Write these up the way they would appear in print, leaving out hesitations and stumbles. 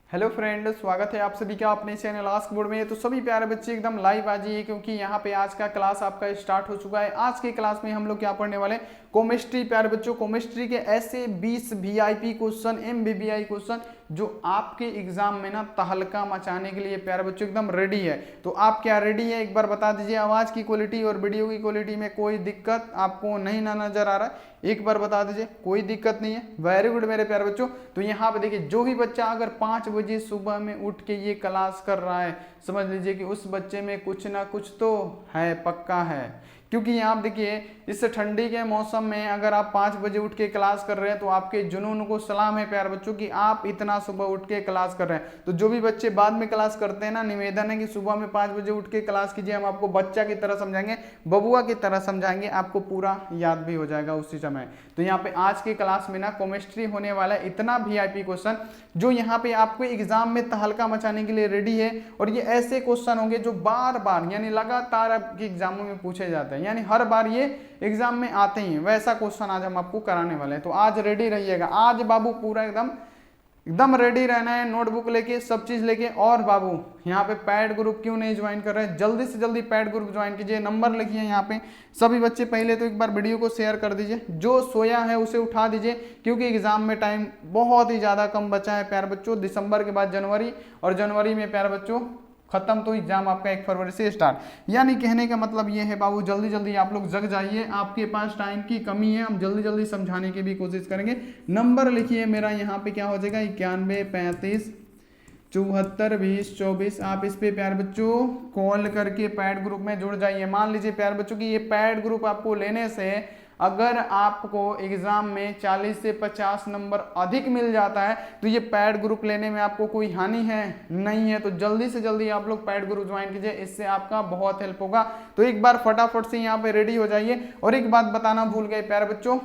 Hello friend, स्वागत है आप सभी का अपने चैनल आस्क बोर्ड में। तो सभी प्यारे बच्चे एकदम लाइव आ जाइए, क्योंकि यहाँ पे आज का क्लास आपका स्टार्ट हो चुका है। आज के क्लास में हम लोग क्या पढ़ने वाले हैं, केमिस्ट्री। प्यारे बच्चों, केमिस्ट्री के ऐसे 20 वीआईपी क्वेश्चन, एमबीबीआई क्वेश्चन जो आपके एग्जाम में ना तहलका मचाने के लिए प्यारे बच्चों एकदम रेडी है। तो आप क्या रेडी है, एक बार बता दीजिए। आवाज की क्वालिटी और वीडियो की क्वालिटी में कोई दिक्कत आपको नहीं ना नजर आ रहा है, एक बार बता दीजिए। कोई दिक्कत नहीं है, वेरी गुड मेरे प्यारे बच्चों। तो यहाँ पे देखिए, जो भी बच्चा अगर 5 बजे सुबह में उठ के ये क्लास कर रहा है, समझ लीजिए कि उस बच्चे में कुछ ना कुछ तो है, पक्का है। क्योंकि यहाँ आप देखिए, इस ठंडी के मौसम में अगर आप 5 बजे उठ के क्लास कर रहे हैं तो आपके जुनून को सलाम है प्यारे बच्चों कि आप इतना सुबह उठ के क्लास कर रहे हैं। तो जो भी बच्चे बाद में क्लास करते हैं ना, निवेदन है कि सुबह में 5 बजे उठ के क्लास कीजिए। हम आपको बच्चा की तरह समझाएंगे, बबुआ की तरह समझाएंगे, आपको पूरा याद भी हो जाएगा उसी समय। तो यहाँ पे आज के क्लास में ना केमिस्ट्री होने वाला है इतना वीआईपी क्वेश्चन जो यहाँ पे आपको एग्जाम में तहलका मचाने के लिए रेडी है। और ये ऐसे क्वेश्चन होंगे जो बार बार यानी लगातार आपके एग्जामों में पूछे जाते हैं, यानी हर बार ये एग्जाम में आते ही हैं। वैसा क्वेश्चन आज हम आपको कराने वाले हैं। तो आज रेडी रहिएगा। आज बाबू पूरा एकदम रेडी रहना है, नोटबुक लेके, सब चीज लेके। और बाबू यहाँ पे पैड ग्रुप क्यों नहीं ज्वाइन कर रहे हैं, जल्दी से जल्दी पैड ग्रुप ज्वाइन कीजिए। नंबर लिखिए यहाँ पे सभी बच्चे। पहले तो एक बार वीडियो को शेयर कर दीजिए, जो सोया है उसे उठा दीजिए, क्योंकि एग्जाम में टाइम बहुत ही ज्यादा कम बचा है प्यारे बच्चों। दिसंबर के बाद जनवरी, और जनवरी में प्यारे बच्चों खत्म, तो एग्जाम आपका 1 फरवरी से स्टार्ट। यानी कहने का मतलब ये है बाबू, जल्दी जल्दी आप लोग जग जाइए, आपके पास टाइम की कमी है। हम जल्दी जल्दी समझाने की भी कोशिश करेंगे। नंबर लिखिए मेरा यहाँ पे क्या हो जाएगा, 91 35 74 20 24। आप इस पे प्यारे बच्चों कॉल करके पैड ग्रुप में जुड़ जाइए। मान लीजिए प्यारे बच्चों की ये पैड ग्रुप आपको लेने से अगर आपको एग्जाम में 40 से 50 नंबर अधिक मिल जाता है तो ये पैड ग्रुप लेने में आपको कोई हानि है नहीं है। तो जल्दी से जल्दी आप लोग पैड ग्रुप ज्वाइन कीजिए, इससे आपका बहुत हेल्प होगा। तो एक बार फटाफट से यहाँ पे रेडी हो जाइए। और एक बात बताना भूल गए प्यारे बच्चों,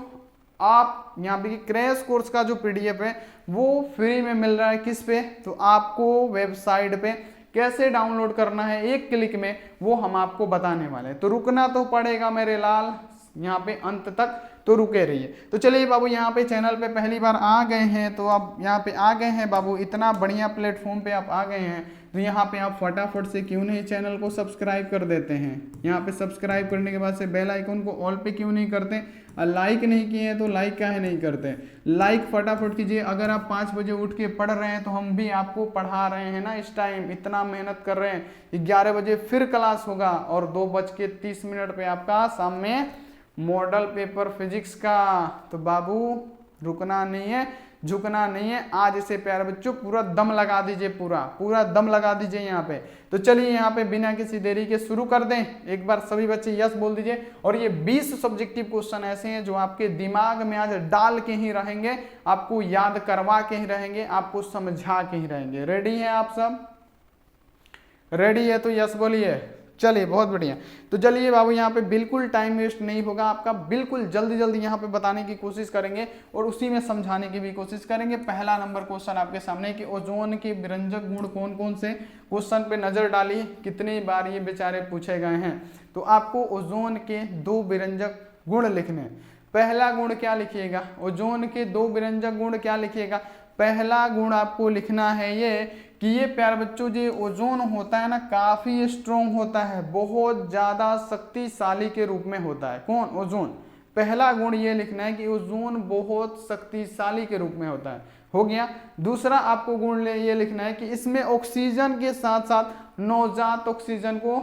आप यहाँ पे क्रैश कोर्स का जो पीडीएफ है वो फ्री में मिल रहा है। किस पे, तो आपको वेबसाइट पे कैसे डाउनलोड करना है एक क्लिक में, वो हम आपको बताने वाले हैं। तो रुकना तो पड़ेगा मेरे लाल, यहाँ पे अंत तक तो रुके रहिए। तो चलिए बाबू, यहाँ पे चैनल पे पहली बार आ गए हैं तो आप यहाँ पे आ गए हैं बाबू, इतना बढ़िया प्लेटफॉर्म पे आप आ गए हैं, तो यहाँ पे आप फटाफट से क्यों नहीं चैनल को सब्सक्राइब कर देते हैं। यहाँ पे सब्सक्राइब करने के बाद से बेल आइकन को ऑल पे क्यों नहीं करते, और लाइक नहीं किए हैं तो लाइक काहे नहीं करते, लाइक फटाफट कीजिए। अगर आप 5 बजे उठ के पढ़ रहे हैं तो हम भी आपको पढ़ा रहे हैं ना, इस टाइम इतना मेहनत कर रहे हैं। 11 बजे फिर क्लास होगा और 2:30 पे आपका सामने मॉडल पेपर फिजिक्स का। तो बाबू रुकना नहीं है, झुकना नहीं है। आज इसे प्यारे बच्चों पूरा दम लगा दीजिए, पूरा दम लगा दीजिए यहाँ पे। तो चलिए यहाँ पे बिना किसी देरी के शुरू कर दें। एक बार सभी बच्चे यस बोल दीजिए। और ये 20 सब्जेक्टिव क्वेश्चन ऐसे हैं जो आपके दिमाग में आज डाल के ही रहेंगे, आपको याद करवा के ही रहेंगे, आपको समझा के ही रहेंगे। रेडी है आप सब? रेडी है तो यस बोलिए। चलिए बहुत बढ़िया। तो चलिए बाबू, यहाँ पे बिल्कुल टाइम वेस्ट नहीं होगा आपका, बिल्कुल जल्दी जल्दी यहाँ पे बताने की कोशिश करेंगे और उसी में समझाने की भी कोशिश करेंगे। पहला नंबर क्वेश्चन आपके सामने कि ओजोन के विरंजक गुण कौन कौन से, क्वेश्चन पे नजर डालिए, कितनी बार ये बेचारे पूछे गए हैं। तो आपको ओजोन के 2 विरंजक गुण लिखने। पहला गुण क्या लिखिएगा, ओजोन के 2 विरंजक गुण क्या लिखिएगा। पहला गुण आपको लिखना है ये कि ये प्यारे बच्चों जो ओजोन होता है ना, काफी स्ट्रॉन्ग होता है, बहुत ज्यादा शक्तिशाली के रूप में होता है। कौन, ओजोन। पहला गुण ये लिखना है कि ओजोन बहुत शक्तिशाली के रूप में होता है, हो गया। दूसरा आपको गुण ये लिखना है कि इसमें ऑक्सीजन के साथ साथ नवजात ऑक्सीजन को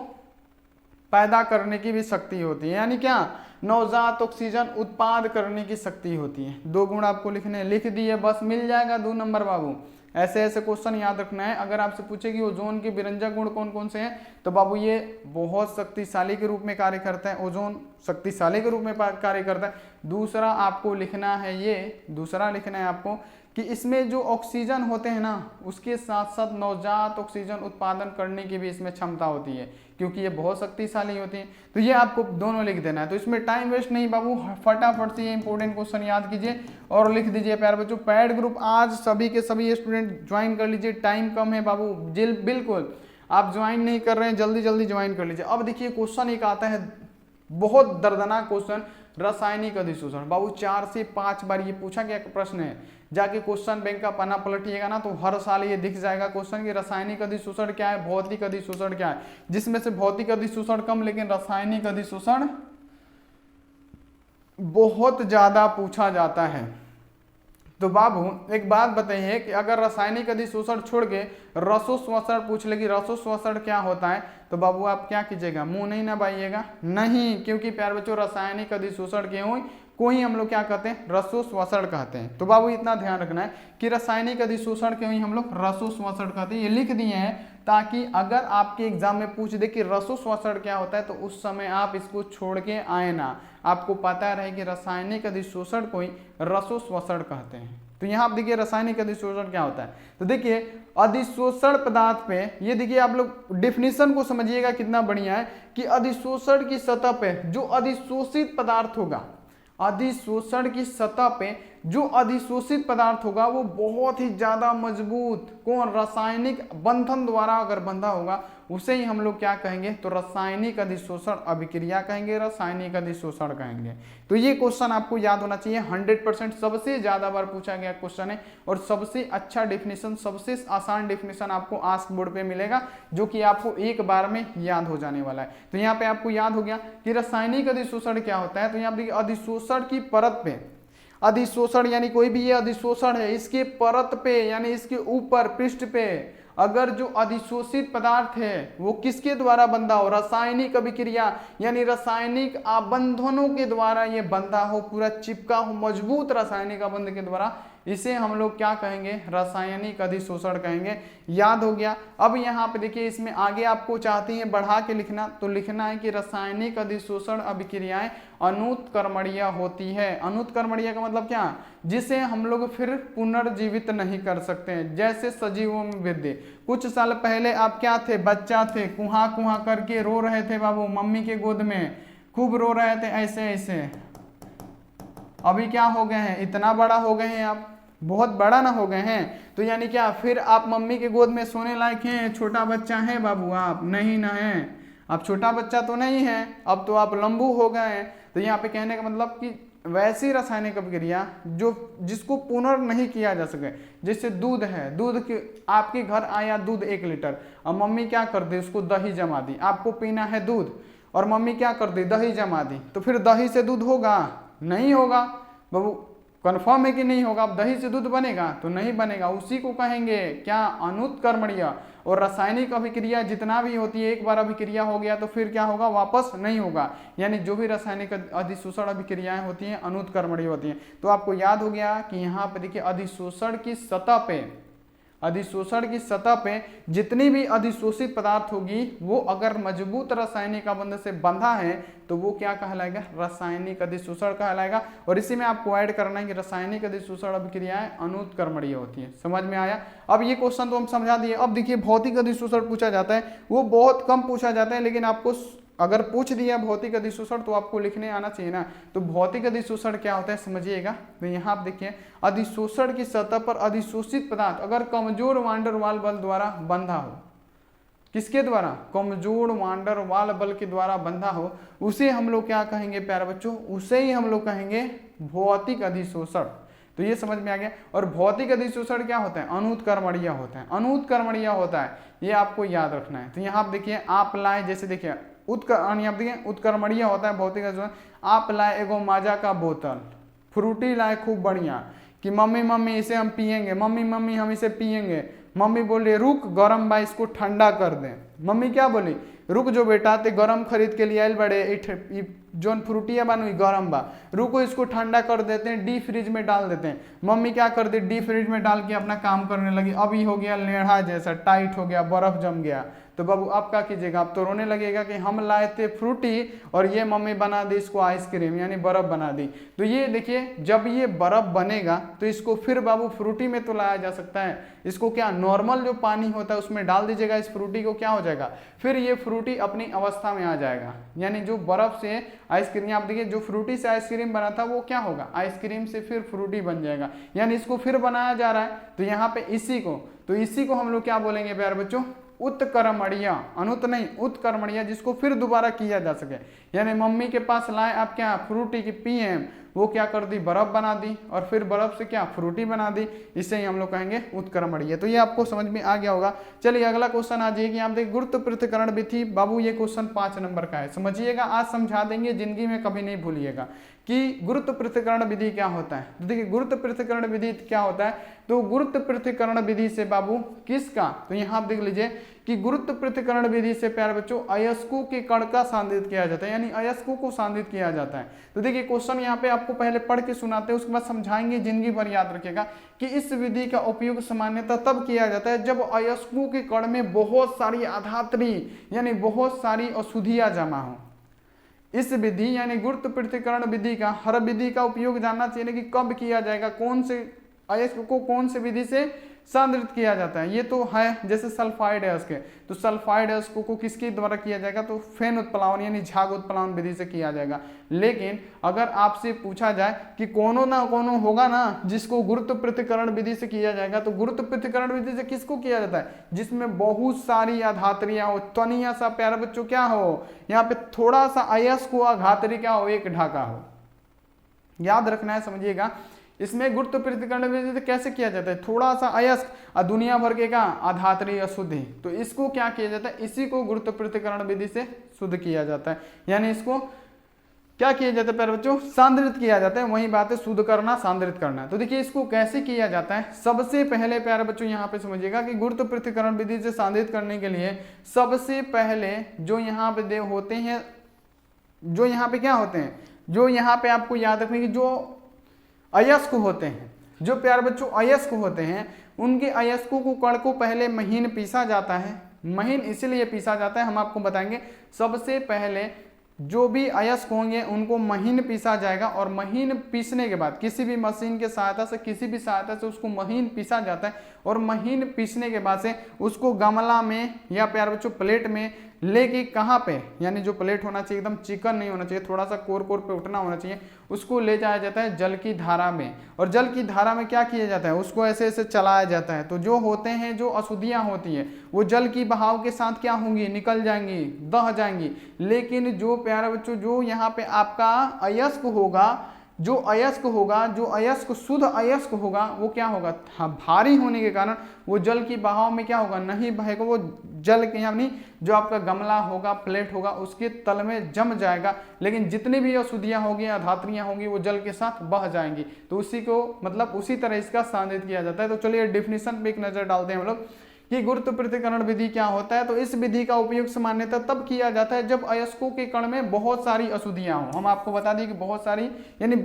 पैदा करने की भी शक्ति होती है। यानी क्या, नवजात ऑक्सीजन उत्पाद करने की शक्ति होती है। 2 गुण आपको लिखने, लिख दिए, बस मिल जाएगा 2 नंबर बाबू। ऐसे ऐसे क्वेश्चन याद रखना है। अगर आपसे पूछे कि ओजोन के विरंजक गुण कौन कौन से हैं, तो बाबू ये बहुत शक्तिशाली के रूप में कार्य करता है, ओजोन शक्तिशाली के रूप में कार्य करता है। दूसरा आपको लिखना है ये, दूसरा लिखना है आपको कि इसमें जो ऑक्सीजन होते हैं ना, उसके साथ साथ नवजात ऑक्सीजन उत्पादन करने की भी इसमें क्षमता होती है, क्योंकि ये बहुत शक्तिशाली होती है। तो ये आपको दोनों लिख देना है। तो इसमें टाइम वेस्ट नहीं बाबू, फटाफट से ये इंपॉर्टेंट क्वेश्चन याद कीजिए और लिख दीजिए प्यारे बच्चों। पैड ग्रुप आज सभी के सभी स्टूडेंट ज्वाइन कर लीजिए, टाइम कम है बाबू। बिल्कुल आप ज्वाइन नहीं कर रहे हैं, जल्दी जल्दी ज्वाइन कर लीजिए। अब देखिए क्वेश्चन एक आता है बहुत दर्दनाक क्वेश्चन, रासायनिक अधिशोषण। बाबू 4 से 5 बार ये पूछा गया प्रश्न है, जाके क्वेश्चन बैंक का पन्ना पलटिएगा ना तो हर साल ये दिख जाएगा क्वेश्चन कि रासायनिक अधिशोषण क्या है, भौतिक अधिशोषण क्या है, जिसमें से भौतिक अधिशोषण कम लेकिन रासायनिक अधिशोषण बहुत ज्यादा पूछा जाता है। तो बाबू एक बात बताइए कि अगर रासायनिक अधिशोषण छोड़ के रसोश्वसन पूछ लेगी, रसोश्वसन क्या होता है, तो बाबू आप क्या कीजिएगा, मुंह नहीं ना बाइएगा, नहीं, क्योंकि प्यार बच्चों रासायनिक अधिशोषण के को ही हम लोग क्या कहते हैं, रसोश्वसन कहते हैं। तो बाबू इतना ध्यान रखना है कि रासायनिक अधिशोषण के ही हम लोग रसोश्वसन कहते हैं। ये लिख दिए हैं ताकि अगर आपके एग्जाम में पूछ दे कि रसोश्वसन क्या होता है तो उस समय आप इसको छोड़ के आए ना, आपको पता रहे कि रासायनिक अधिशोषण को ही रसोश्वसन कहते हैं। तो यहाँ आप देखिए रासायनिक अधिशोषण क्या होता है, तो देखिए अधिशोषण पदार्थ पे, ये देखिए आप लोग डेफिनेशन को समझिएगा कितना बढ़िया है कि अधिशोषण की सतह पे जो अधिशोषित पदार्थ होगा, अधिशोषण की सतह पे जो अधिशोषित पदार्थ होगा वो बहुत ही ज्यादा मजबूत, कौन, रासायनिक बंधन द्वारा अगर बंधा होगा उसे ही हम लोग क्या कहेंगे, तो रासायनिक अधिशोषण अभिक्रिया कहेंगे, रासायनिक अधिशोषण कहेंगे। तो ये क्वेश्चन आपको याद होना चाहिए, 100% सबसे ज्यादा बार पूछा गया क्वेश्चन है और सबसे अच्छा डेफिनेशन, सबसे आसान डेफिनेशन आपको आस्क बोर्ड पे मिलेगा जो कि आपको एक बार में याद हो जाने वाला है। तो यहाँ पे आपको याद हो गया कि रासायनिक अधिशोषण क्या होता है। तो यहाँ देखिए अधिशोषण की परत पे, अधिशोषण यानी कोई भी ये अधिशोषण है, इसके परत पे यानी इसके ऊपर पृष्ठ पे अगर जो अधिशोषित पदार्थ है वो किसके द्वारा बंधा हो, रासायनिक अभिक्रिया यानी रासायनिक आबंधनों के द्वारा ये बंधा हो, पूरा चिपका हो मजबूत रासायनिक आबंध के द्वारा, इसे हम लोग क्या कहेंगे, रासायनिक अधिशोषण कहेंगे। याद हो गया। अब यहाँ पे देखिए इसमें आगे आपको चाहती हैं बढ़ा के लिखना, तो लिखना है कि रासायनिक अधिशोषण अभिक्रियाएं अनुत्क्रमणीय होती है। अनुत्क्रमणीय का मतलब क्या, जिसे हम लोग फिर पुनर्जीवित नहीं कर सकते हैं, जैसे सजीवों में वृद्धि। कुछ साल पहले आप क्या थे, बच्चा थे, कुहा कुहा करके रो रहे थे बाबू मम्मी के गोद में, खूब रो रहे थे ऐसे ऐसे, अभी क्या हो गए हैं, इतना बड़ा हो गए हैं आप, बहुत बड़ा ना हो गए हैं, तो यानी क्या फिर आप मम्मी के गोद में सोने लायक हैं, छोटा बच्चा है बाबू आप, नहीं ना है, आप छोटा बच्चा तो नहीं है, अब तो आप लंबू हो गए हैं। तो यहाँ पे कहने का मतलब कि वैसी रासायनिक अभिक्रिया जो जिसको पुनर् नहीं किया जा सके, जैसे दूध है, दूध के आपके घर आया दूध 1 लीटर, अब मम्मी क्या कर दी, उसको दही जमा दी, आपको पीना है दूध और मम्मी क्या कर दी, दही जमा दी, तो फिर दही से दूध होगा, नहीं होगा बाबू, कन्फर्म है कि नहीं होगा। अब दही से दूध बनेगा तो नहीं बनेगा, उसी को कहेंगे क्या, अनुत्क्रमणीय। और रासायनिक अभिक्रिया जितना भी होती है एक बार अभिक्रिया हो गया तो फिर क्या होगा, वापस नहीं होगा, यानी जो भी रासायनिक अधिशोषण अभिक्रियाएं होती हैं अनुत्क्रमणीय होती हैं। तो आपको याद हो गया कि यहाँ पे देखिए अधिशोषण की सतह पे, अधिशोषण की सतह पे जितनी भी अधिशोषित पदार्थ होगी वो अगर मजबूत रासायनिक आबंध से बंधा है तो वो क्या कहलाएगा, रासायनिक अधिशोषण कहलाएगा। और इसी में आपको ऐड करना है कि रासायनिक अधिशोषण अभिक्रियाएं अनुत्क्रमणीय होती है। समझ में आया। अब ये क्वेश्चन तो हम समझा दिए। अब देखिए भौतिक अधिशोषण पूछा जाता है, वो बहुत कम पूछा जाता है, लेकिन आपको अगर पूछ दिया भौतिक अधिशोषण तो आपको लिखने आना चाहिए ना। तो भौतिक अधिशोषण क्या होता है समझिएगा। तो यहाँ आप देखिए अधिशोषण की सतह पर अधिशोषित पदार्थ अगर कमजोर वान डेर वाल बल द्वारा बंधा हो, किसके द्वारा, कमजोर वान डेर वाल बल के द्वारा बंधा हो, उसे हम लोग क्या कहेंगे प्यारे बच्चों, उसे ही हम लोग कहेंगे भौतिक अधिशोषण। तो ये समझ में आ गया। और भौतिक अधिशोषण क्या होता है, अनुत्क्रमणीय होता है, अनुत्क्रमणीय होता है, ये आपको याद रखना है। तो यहाँ आप देखिए आप लाए, जैसे देखिए उत्क्रमणीय होता है भौतिक अधिशोषण। आप लाए एगो माजा का बोतल, फ्रूटी लाए खूब बढ़िया, कि मम्मी मम्मी इसे हम पियेंगे, मम्मी मम्मी हम इसे पियेंगे। मम्मी बोल रही रुक गरम बा, इसको ठंडा कर दें। मम्मी क्या बोली, रुक जो बेटा, ते गरम खरीद के लिए आयल बड़े, जोन फ्रूटिया बानू गरम बा, रुको इसको ठंडा कर देते हैं, डी फ्रिज में डाल देते हैं। मम्मी क्या कर दी, डी फ्रिज में डाल के अपना काम करने लगी, अभी हो गया लेढ़ा जैसा, टाइट हो गया, बर्फ जम गया। तो बाबू आप क्या कीजिएगा, आप तो रोने लगेगा कि हम लाए थे फ्रूटी और ये मम्मी बना दी इसको आइसक्रीम, यानी बर्फ बना दी। तो ये देखिए जब ये बर्फ बनेगा तो इसको फिर बाबू फ्रूटी में तो लाया जा सकता है, इसको क्या नॉर्मल जो पानी होता है उसमें डाल दीजिएगा, इस फ्रूटी को क्या हो जाएगा, फिर ये फ्रूटी अपनी अवस्था में आ जाएगा। यानी जो बर्फ से आइसक्रीम, आप देखिए जो फ्रूटी से आइसक्रीम बना था वो क्या होगा, आइसक्रीम से फिर फ्रूटी बन जाएगा, यानी इसको फिर बनाया जा रहा है। तो यहाँ पे इसी को हम लोग क्या बोलेंगे प्यारे बच्चों, उत्क्रमणीय, अनुत नहीं उत्क्रमणीय, जिसको फिर दोबारा किया जा सके। यानी मम्मी के पास लाए आप क्या फ्रूटी की पीएम, वो क्या कर दी बर्फ बना दी और फिर बर्फ से क्या फ्रूटी बना दी, इसे ही हम लोग कहेंगे उत्क्रमणीय। तो ये आपको समझ में आ गया होगा। चलिए अगला क्वेश्चन आ जाइए, आप देखिए गुरुत्व पृथक्करण विधि। बाबू ये क्वेश्चन 5 नंबर का है, समझिएगा, आज समझा देंगे, जिंदगी में कभी नहीं भूलिएगा कि गुरुत्व पृथक्करण विधि क्या होता है। तो देखिए गुरुत्व पृथक्करण विधि क्या होता है, तो गुरुत्व पृथक्करण विधि से बाबू किसका, तो यहाँ आप देख लीजिए कि गुरुत्व पृथक्करण विधि से प्यारे बच्चों अयस्कों के कण का सांद्रित किया जाता है, यानी अयस्कों को सांद्रित किया जाता है। तो देखिए क्वेश्चन यहाँ पे आपको पहले पढ़ के सुनाते हैं, उसके बाद समझाएंगे, जिंदगी भर याद रखिएगा कि इस विधि का उपयोग सामान्यतः तब किया जाता है जब अयस्कों के कण में बहुत सारी अधात्री यानी बहुत सारी अशुद्धियां जमा हो। इस विधि यानी गुरुत्व पृथक्करण विधि का, हर विधि का उपयोग जानना चाहिए कि कब किया जाएगा, कौन से अयस्क को कौन से विधि से सांद्रित किया जाता है। ये तो है जैसे सल्फाइड अयस्क है, तो सल्फाइड अयस्क को किसके द्वारा किया जाएगा, तो फेन उत्प्लावन यानी झाग उत्प्लावन विधि से किया जाएगा। लेकिन अगर आपसे पूछा जाए कि कोनो ना कोनो होगा ना जिसको गुरुत्व पृथक्करण विधि से किया जाएगा, तो गुरुत्व पृथक्करण विधि से किसको किया जाता है, जिसमें बहुत सारी अधात्रियां हो, तनिया सा प्यारे बच्चों क्या हो, यहाँ पे थोड़ा सा अयस्क हो, अघातरी क्या हो, एक ढाका हो। याद रखना है, समझिएगा। इसमें गुरुत्व पृथक्करण विधि से कैसे किया जाता है, थोड़ा सा अयस्क और दुनिया भर के क्या अधात्री अशुद्धि, तो इसको क्या किया जाता है, इसी को गुरुत्व पृथक्करण विधि से शुद्ध किया जाता है, यानी इसको क्या किया जाता है प्यारे बच्चों, सांद्रित किया जाता है। वही बात है, शुद्ध करना सांद्रित करना। तो देखिए इसको कैसे किया जाता है, सबसे पहले प्यारे बच्चों यहाँ पे समझिएगा कि गुरुत्व पृथक्करण विधि से सांद्रित करने के लिए सबसे पहले जो यहाँ पे होते हैं, जो यहाँ पे क्या होते हैं, जो यहाँ पे आपको याद रखने की जो अयस्क होते हैं, जो प्यारे बच्चों अयस्क होते हैं, उनके अयस्कों को कण को पहले महीन पीसा जाता है। महीन इसलिए पीसा जाता है, हम आपको बताएंगे। सबसे पहले जो भी अयस्क होंगे उनको महीन पीसा जाएगा और महीन पीसने के बाद किसी भी मशीन के सहायता से, किसी भी सहायता से उसको महीन पीसा जाता है और महीन पीसने के बाद से उसको गमला में या प्यारे बच्चों प्लेट में लेके कहाँ पे, यानी जो प्लेट होना चाहिए एकदम चिकन नहीं होना चाहिए, थोड़ा सा कोर कोर पे उठना होना चाहिए, उसको ले जाया जाता है जल की धारा में। और जल की धारा में क्या किया जाता है, उसको ऐसे ऐसे चलाया जाता है। तो जो होते हैं, जो अशुद्धियाँ होती हैं, वो जल की बहाव के साथ क्या होंगी, निकल जाएंगी, दह जाएंगी। लेकिन जो प्यारे बच्चों जो यहाँ पे आपका अयस्क होगा, जो अयस्क होगा, जो अयस्क शुद्ध अयस्क होगा, वो क्या होगा, भारी होने के कारण वो जल की बहाव में क्या होगा, नहीं बहेगा, वो जल के यानी जो आपका गमला होगा, प्लेट होगा, उसके तल में जम जाएगा। लेकिन जितनी भी अशुद्धियां होगी, अधात्रियां होंगी, वो जल के साथ बह जाएंगी। तो उसी को मतलब उसी तरह इसका सांद्रित किया जाता है। तो चलिए डेफिनेशन पे एक नजर डालते हैं हम लोग कि गुरुत्व पृथक्करण विधि क्या होता है। तो इस विधि का उपयोग सामान्यतः तब किया जाता है जब अयस्कों के कण में बहुत सारी अशुद्धियां हो। हम आपको बता दें कि बहुत सारी यानी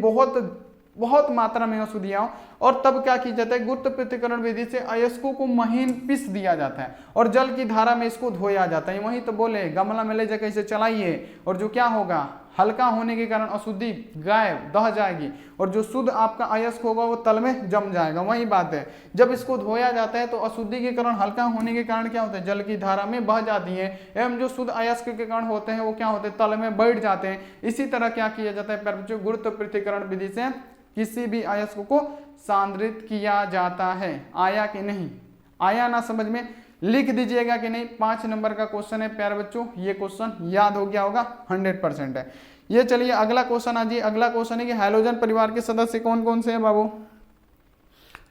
बहुत मात्रा में अशुद्धियां हो, और तब क्या किया जाता है, गुरुत्व पृथक्करण विधि से अयस्कों को महीन पीस दिया जाता है और जल की धारा में इसको धोया जाता है। वही तो बोले गमला में ले जाकर इसे चलाइए और जो क्या होगा, हल्का होने के कारण अशुद्धि गायब, दह जाएगी और जो शुद्ध आपका अयस्क होगा वो तल में जम जाएगा। वही बात है, जब इसको धोया जाता है तो अशुद्धि के कारण, हल्का होने के कारण क्या होता है, जल की धारा में बह जाती है एवं जो शुद्ध अयस्क के कण होते हैं वो क्या होते हैं, तल में बैठ जाते हैं। इसी तरह क्या किया जाता है प्यारे बच्चों, गुरुत्व पृथक्करण विधि से किसी भी अयस्क को सांद्रित किया जाता है। आया कि नहीं, आया ना समझ में, लिख दीजिएगा कि नहीं। 5 नंबर का क्वेश्चन है प्यारे बच्चों, ये क्वेश्चन याद हो गया होगा, 100% है ये। चलिए अगला क्वेश्चन आ जी। अगला क्वेश्चन है कि हाइड्रोजन परिवार के सदस्य कौन कौन से हैं बाबू।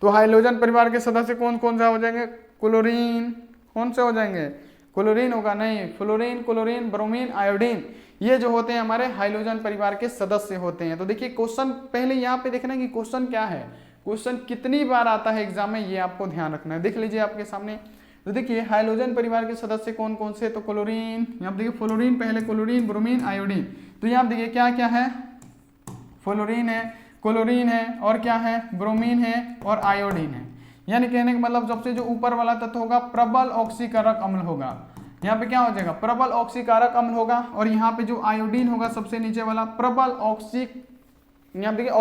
तो हाइड्रोजन परिवार के सदस्य कौन कौन सा हो जाएंगे, क्लोरीन, कौन से हो जाएंगे, क्लोरीन होगा नहीं, फ्लोरीन, क्लोरीन, ब्रोमीन, आयोडीन, ये जो होते हैं हमारे हाइड्रोजन परिवार के सदस्य होते हैं। तो देखिए क्वेश्चन पहले यहाँ पे देखना कि क्वेश्चन क्या है, क्वेश्चन कितनी बार आता है एग्जाम में, ये आपको ध्यान रखना है। देख लीजिए आपके सामने। तो देखिए हाइड्रोजन परिवार के सदस्य कौन कौन से, तो क्लोरीन, यहाँ पे देखिए फ्लोरीन पहले, क्लोरीन, ब्रोमीन, आयोडीन। तो यहाँ देखिए क्या क्या है, फ्लोरीन है, क्लोरीन है और क्या है, ब्रोमीन है और आयोडीन है। यानी कहने का मतलब सबसे जो ऊपर वाला तत्व होगा प्रबल ऑक्सीकारक अम्ल होगा। यहाँ पे क्या हो जाएगा, प्रबल ऑक्सीकारक अम्ल होगा। और यहाँ पे जो आयोडीन होगा सबसे नीचे वाला प्रबल यहाँ देखिए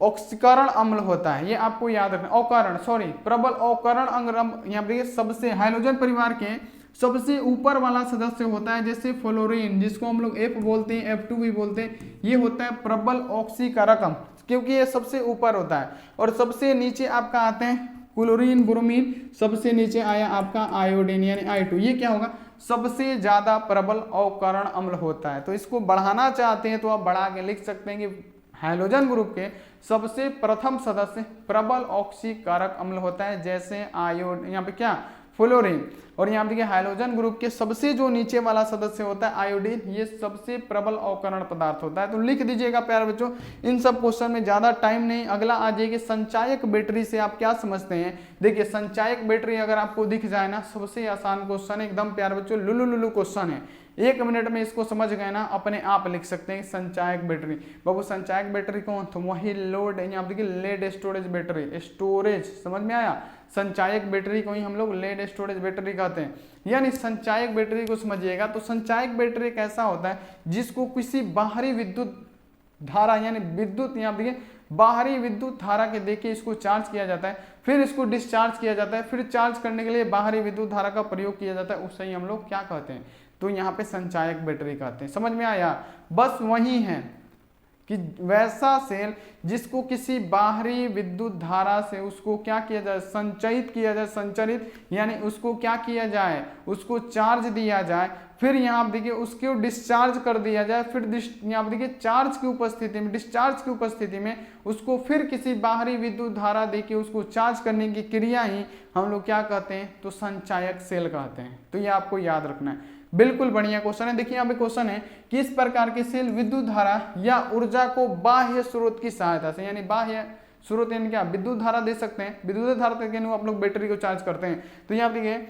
ऑक्सीकरण अम्ल होता है, ये आपको याद रखना, अवकरण सॉरी प्रबल अवकरण अंग। यहाँ पे सबसे हाइड्रोजन परिवार के सबसे ऊपर वाला सदस्य होता है जैसे फ्लोरीन, जिसको हम लोग F बोलते हैं, F2 भी बोलते हैं, ये होता है प्रबल ऑक्सीकारक अम्ल, क्योंकि ये सबसे ऊपर होता है। और सबसे नीचे आपका आते हैं क्लोरीन, ब्रोमीन, सबसे नीचे आया आपका आयोडीन यानी I2। ये क्या होगा, सबसे ज्यादा प्रबल अवकरण अम्ल होता है। तो इसको बढ़ाना चाहते हैं तो आप बढ़ा के लिख सकते हैं कि हाइड्रोजन ग्रुप के सबसे प्रथम सदस्य प्रबल ऑक्सीकारक अम्ल होता है, जैसे आयोड, यहाँ पे क्या, फ्लोरीन। और यहाँ देखिए हाइड्रोजन ग्रुप के सबसे जो नीचे वाला सदस्य होता है आयोडीन, ये सबसे प्रबल अवकरण पदार्थ होता है। तो लिख दीजिएगा प्यारे बच्चों, इन सब क्वेश्चन में ज्यादा टाइम नहीं। अगला आ जाइए संचायक बैटरी से आप क्या समझते हैं। देखिए संचायक बैटरी अगर आपको दिख जाए ना, सबसे आसान क्वेश्चन है एकदम प्यारे बच्चों, लुलु लुलु क्वेश्चन है। 1 मिनट में इसको समझ गए ना, अपने आप लिख सकते हैं संचायक बैटरी। बाबू संचायक बैटरी कौन, तो वही लोड, यहाँ देखिए लेड स्टोरेज बैटरी, स्टोरेज समझ में आया। संचायक बैटरी को ही हम लोग लेड स्टोरेज बैटरी कहते हैं। यानी संचायक बैटरी को समझिएगा तो संचायक बैटरी एक ऐसा होता है जिसको किसी बाहरी विद्युत धारा यानी विद्युत, यहाँ देखिए बाहरी विद्युत धारा के देके इसको चार्ज किया जाता है, फिर इसको डिस्चार्ज किया जाता है, फिर चार्ज करने के लिए बाहरी विद्युत धारा का प्रयोग किया जाता है, उससे ही हम लोग क्या कहते हैं, तो यहाँ पे संचायक बैटरी कहते हैं। समझ में आया। बस वही है कि वैसा सेल जिसको किसी बाहरी विद्युत धारा से उसको क्या किया जाए, संचयित किया जाए, संचरित यानी उसको क्या किया जाए, उसको चार्ज दिया जाए, फिर यहाँ देखिए उसको डिस्चार्ज कर दिया जाए, फिर यहाँ देखिए चार्ज की उपस्थिति में, डिस्चार्ज की उपस्थिति में उसको फिर किसी बाहरी विद्युत धारा देके उसको चार्ज करने की क्रिया ही हम लोग क्या कहते हैं, तो संचायक सेल कहते हैं। तो ये आपको याद रखना है। बिल्कुल बढ़िया क्वेश्चन है। देखिए यहाँ पे क्वेश्चन है किस प्रकार के सेल विद्युत धारा या ऊर्जा को बाह्य स्रोत की सहायता से, यानी बाह्य स्रोत यानी क्या, विद्युत धारा दे सकते हैं, विद्युत धारा तक आप लोग बैटरी को चार्ज करते हैं। तो यहाँ देखिए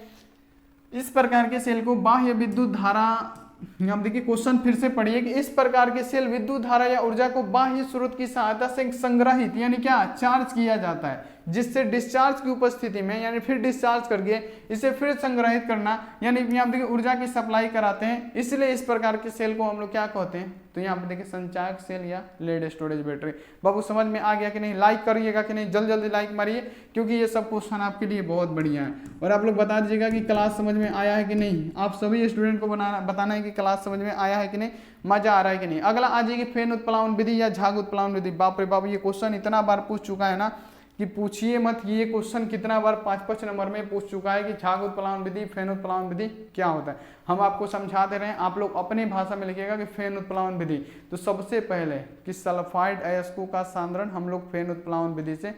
इस प्रकार के सेल को बाह्य विद्युत धारा, यहाँ देखिए क्वेश्चन फिर से पढ़िए कि इस प्रकार के सेल विद्युत धारा या ऊर्जा को बाह्य स्रोत की सहायता से संग्रहित यानी क्या, चार्ज किया जाता है, जिससे डिस्चार्ज की उपस्थिति में यानी फिर डिस्चार्ज करके इसे फिर संग्रहित करना यानी यहाँ देखिए ऊर्जा की सप्लाई कराते हैं। इसलिए इस प्रकार के सेल को हम लोग क्या कहते हैं, तो यहाँ पे देखिए संचायक सेल या लेड स्टोरेज बैटरी। बाबू समझ में आ गया कि नहीं, लाइक करिएगा कि नहीं, जल्दी जल्दी लाइक मारिए क्योंकि ये सब क्वेश्चन आपके लिए बहुत बढ़िया है। और आप लोग बता दीजिएगा कि क्लास समझ में आया है कि नहीं। आप सभी स्टूडेंट को बताना है कि क्लास समझ में आया है कि नहीं, मजा आ रहा है कि नहीं। अगला आ जाएगी फेन उत्प्लावन विधि या झाग उत्प्लावन विधि। बाप रे बाप, ये क्वेश्चन इतना बार पूछ चुका है ना कि पूछिए मत। ये क्वेश्चन कितना बार 5-5 नंबर में पूछ चुका है कि झाग उत्प्लावन विधि, फेन उत्प्लावन विधि क्या होता है। हम आपको समझाते रहे, आप लोग अपने भाषा में लिखिएगा कि फेन उत्प्लावन विधि। तो सबसे पहले कि सल्फाइड अयस्कों का सांद्रण हम लोग फेन उत्प्लावन विधि से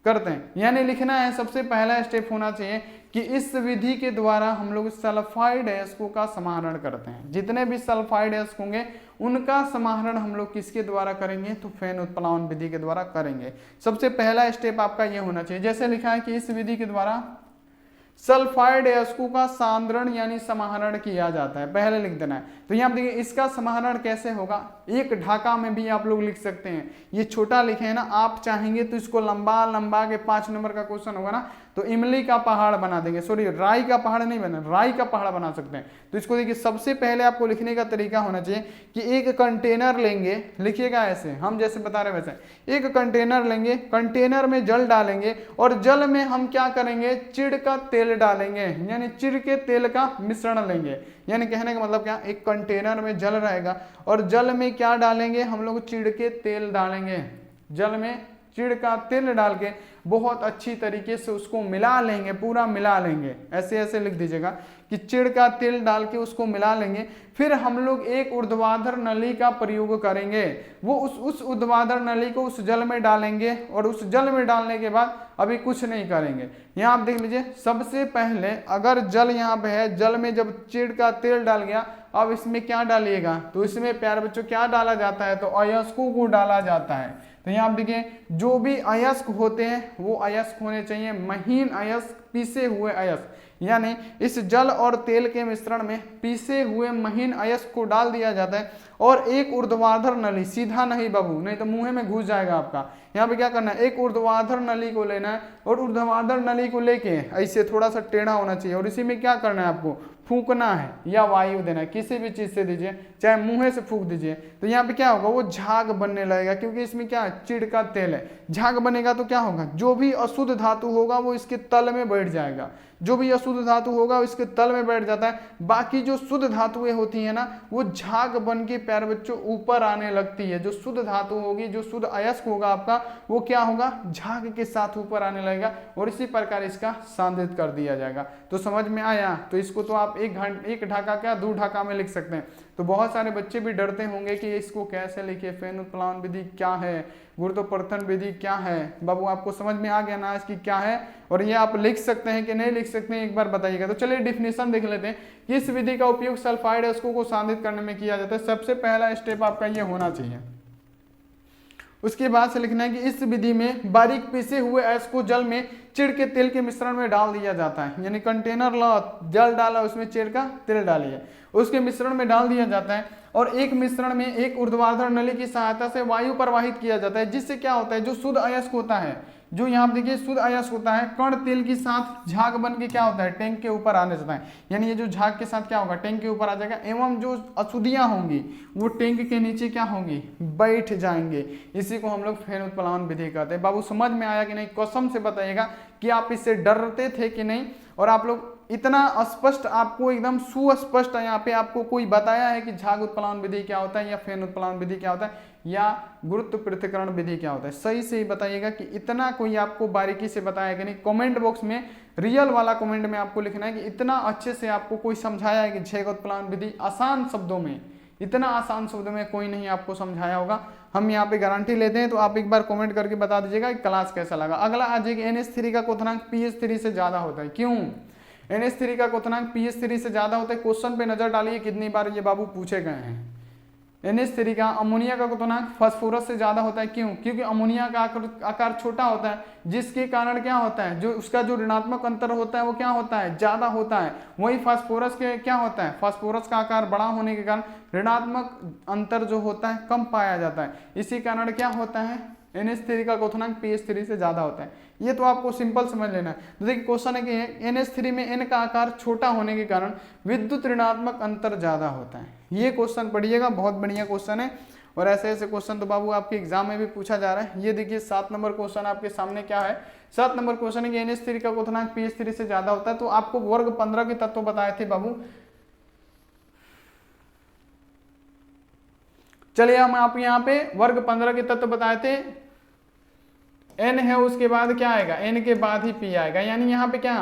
करते हैं, यानी लिखना है। सबसे पहला स्टेप होना चाहिए कि इस विधि के द्वारा हम लोग सल्फाइड अयस्कों का समाहरण करते हैं। जितने भी सल्फाइड अयस्क होंगे उनका समाहरण हम लोग किसके द्वारा करेंगे, तो फेन उत्प्लावन विधि के द्वारा करेंगे। सबसे पहला स्टेप आपका ये होना चाहिए। जैसे लिखा है कि इस विधि के द्वारा सल्फाइड अयस्कों का सांद्रण यानी समाहरण किया जाता है, पहले लिख देना है। तो यहाँ देखिए इसका समाहरण कैसे होगा, एक ढाका में भी आप लोग लिख सकते हैं। ये छोटा लिखे है ना, आप चाहेंगे तो इसको लंबा लंबा के 5 नंबर का क्वेश्चन होगा ना तो इमली का पहाड़ बना देंगे, सॉरी राई का पहाड़ नहीं बना, राई का पहाड़ बना सकते हैं। तो इसको देखिए सबसे पहले आपको लिखने का तरीका होना चाहिए कि एक कंटेनर लेंगे, लिखिएगा ऐसे हम जैसे बता रहे वैसे। एक कंटेनर लेंगे, कंटेनर में जल डालेंगे और जल में हम क्या करेंगे, चिड़ का तेल डालेंगे, यानी चिड़ के तेल का मिश्रण लेंगे। यानी कहने का मतलब क्या, एक कंटेनर में जल रहेगा और जल में क्या डालेंगे, हम लोग चिड़ के तेल डालेंगे। जल में चिड़ का तेल डाल के बहुत अच्छी तरीके से उसको मिला लेंगे, पूरा मिला लेंगे। ऐसे ऐसे लिख दीजिएगा कि चिड़ का तेल डाल के उसको मिला लेंगे। फिर हम लोग एक ऊर्ध्वाधर नली का प्रयोग करेंगे। वो उस ऊर्ध्वाधर नली को उस जल में डालेंगे और उस जल में डालने के बाद अभी कुछ नहीं करेंगे। यहाँ आप देख लीजिए, सबसे पहले अगर जल यहाँ पे है, जल में जब चिड़ का तेल डाल गया, अब इसमें क्या डालिएगा, तो इसमें प्यारे बच्चों क्या डाला जाता है, तो अयस्कों को डाला जाता है। तो यहाँ आप देखिए जो भी अयस्क होते हैं वो अयस्क होने चाहिए महीन अयस्क, पीसे हुए अयस्क। यानी इस जल और तेल के मिश्रण में पीसे हुए महीन अयस्क को डाल दिया जाता है और एक ऊर्ध्वाधर नली, सीधा नहीं बाबू, नहीं तो मुंह में घुस जाएगा आपका। यहाँ पे क्या करना है, एक ऊर्ध्वाधर नली को लेना है और ऊर्ध्वाधर नली को लेके ऐसे थोड़ा सा टेढ़ा होना चाहिए और इसी में क्या करना है आपको, फूकना है या वायु देना है, किसी भी चीज से दीजिए, चाहे मुंह से फूक दीजिए, तो यहाँ पे क्या होगा, वो झाग बनने लगेगा, क्योंकि इसमें क्या है, चिड़ का तेल है। झाग बनेगा तो क्या होगा, जो भी अशुद्ध धातु होगा वो इसके तल में बैठ जाएगा, जो भी अशुद्ध धातु होगा वो इसके तल में बैठ जाता है। बाकी जो शुद्ध धातुएं होती है ना, वो झाग बन के प्यारे बच्चों ऊपर आने लगती है। जो शुद्ध धातु होगी, जो शुद्ध अयस्क होगा आपका, वो क्या होगा, झाग के साथ ऊपर आने लगेगा और इसी प्रकार इसका सांद्रित कर दिया जाएगा। तो समझ में आया। तो इसको तो आप एक ढाका क्या, 2 ढाका में लिख सकते हैं। तो बहुत सारे बच्चे भी डरते होंगे कि इसको कैसे लिखे, फेन उत्प्लावन विधि क्या है, गुरुत्वाकर्षण विधि क्या है। बाबू आपको समझ में आ गया ना इसकी क्या है, और ये आप लिख सकते हैं कि नहीं लिख सकते हैं, एक बार बताइएगा। तो चलिए डिफिनेशन देख लेते हैं। किस विधि का उपयोग सल्फाइड अयस्कों को सांद्रित करने में किया जाता है। सबसे पहला स्टेप आपका ये होना चाहिए। उसके बाद से लिखना है कि इस विधि में बारीक पीसे हुए अयस्क को जल में चिड़ के तेल के मिश्रण में डाल दिया जाता है। यानी कंटेनर ला, जल डाला, उसमें चिड़ का तेल डालिए, उसके मिश्रण में डाल दिया जाता है और एक मिश्रण में एक ऊर्ध्वाधर नली की सहायता से वायु प्रवाहित किया जाता है। जिससे क्या होता है, जो शुद्ध अयस्क होता है, जो यहाँ पे देखिए शुद्ध अयस्क होता है, कण तेल के साथ झाग बन के क्या होता है, टैंक के ऊपर आने जाता है। यानी ये जो झाग के साथ क्या होगा, टैंक के ऊपर आ जाएगा, एवं जो अशुद्धियां होंगी वो टैंक के नीचे क्या होंगी, बैठ जाएंगे। इसी को हम लोग फेन उत्प्लावन विधि कहते हैं। बाबू समझ में आया कि नहीं, कसम से बताइएगा कि आप इससे डरते थे कि नहीं, और आप लोग इतना स्पष्ट, आपको एकदम सुस्पष्ट यहाँ पे आपको कोई बताया है कि झाग उत्प्लावन विधि क्या होता है, या फेन उत्प्लावन विधि क्या होता है, या गुरुत्व पृथक्करण विधि क्या होता है। सही से ही बताइएगा कि इतना कोई आपको बारीकी से बताया कि नहीं। कमेंट बॉक्स में रियल वाला कमेंट में आपको लिखना है कि इतना अच्छे से आपको कोई समझाया है कि झाग उत्प्लावन विधि आसान शब्दों में, इतना आसान शब्दों में कोई नहीं आपको समझाया होगा। हम यहाँ पे गारंटी लेते हैं। तो आप एक बार कमेंट करके बता दीजिएगा कि क्लास कैसा लगा। अगला आ जाएगा NH3 का क्वथनांक pH3 से ज्यादा होता है। क्यों NH3 का क्वथनांक pH3 से ज्यादा होता है, क्वेश्चन पे नजर डालिए, कितनी बार ये बाबू पूछे गए हैं। NH3 का अमोनिया का क्वथनांक फास्फोरस से ज्यादा होता है। क्यों, क्योंकि अमोनिया का आकार छोटा होता है, जिसके कारण क्या होता है, जो उसका जो ऋणात्मक अंतर होता है वो क्या होता है, ज्यादा होता है। वही फास्फोरस के क्या होता है, फास्फोरस का आकार बड़ा होने के कारण ऋणात्मक अंतर जो होता है कम पाया जाता है। इसी कारण क्या होता है, NH3 का क्वथनांक pH3 से ज्यादा होता है। ये तो आपको सिंपल समझ लेना है। तो देखिए क्वेश्चन है कि NH3 में N का आकार छोटा होने के कारण विद्युत ऋणात्मक अंतर ज्यादा होता है। ये क्वेश्चन पढ़िएगा, बहुत बढ़िया क्वेश्चन है। और ऐसे ऐसे क्वेश्चन तो बाबू आपके एग्जाम में भी पूछा जा रहा है। ये देखिए 7 नंबर क्वेश्चन आपके सामने क्या है। 7 नंबर क्वेश्चन है कि NH3 का क्वथनांक pH3 से ज्यादा होता है। तो आपको वर्ग 15 के तत्व बताए थे बाबू। चलिए हम आप यहाँ पे वर्ग 15 के तत्व बताए थे। N है, उसके बाद क्या आएगा, N के बाद ही P आएगा। यानी यहाँ पे क्या,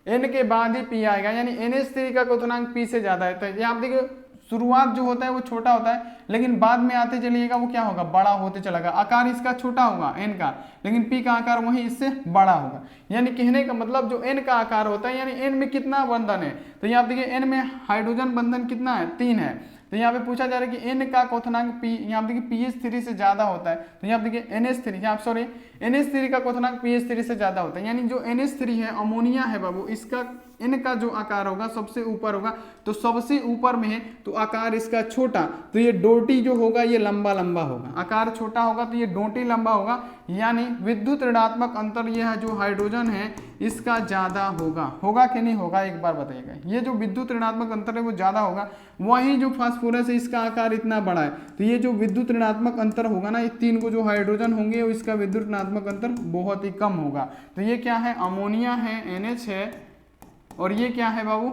N के बाद ही P आएगा। यानी NH3 का क्वथनांक P से ज्यादा है। तो ये आप देखिए शुरुआत जो होता है वो छोटा होता है, लेकिन बाद में आते चलिएगा वो क्या होगा, बड़ा होते चलेगा। आकार इसका छोटा होगा N का, लेकिन P का आकार वही इससे बड़ा होगा। यानी कहने का मतलब जो N का आकार होता है, यानी N में कितना बंधन है, तो यहाँ देखिए N में हाइड्रोजन बंधन कितना है, 3 है। तो यहाँ पे पूछा जा रहा है कि N का क्वथनांक P, यहाँ देखिए pH3 से ज्यादा होता है। तो यहाँ देखिए NH3, यहाँ सॉरी NH3 का क्वथनांक pH3 से ज्यादा होता है। यानी जो NH3 है, अमोनिया है बाबू, इसका N का जो आकार होगा सबसे ऊपर होगा। तो सबसे ऊपर में है तो आकार इसका छोटा, तो ये डोटी जो होगा ये लंबा लंबा होगा। आकार छोटा होगा तो ये डोटी लंबा होगा। यानी विद्युत ऋणात्मक अंतर ये है जो हाइड्रोजन है इसका ज्यादा होगा कि नहीं होगा, एक बार बताइएगा। ये जो विद्युत ऋणात्मक अंतर है वो ज्यादा होगा। वही जो फास्फोरस है इसका आकार इतना बड़ा है, तो ये जो विद्युत ऋणात्मक अंतर होगा ना, ये 3 को जो हाइड्रोजन होंगे इसका विद्युत ऋणात्मक अंतर बहुत ही कम होगा। तो ये क्या है, अमोनिया है, NH है, और ये क्या है बाबू,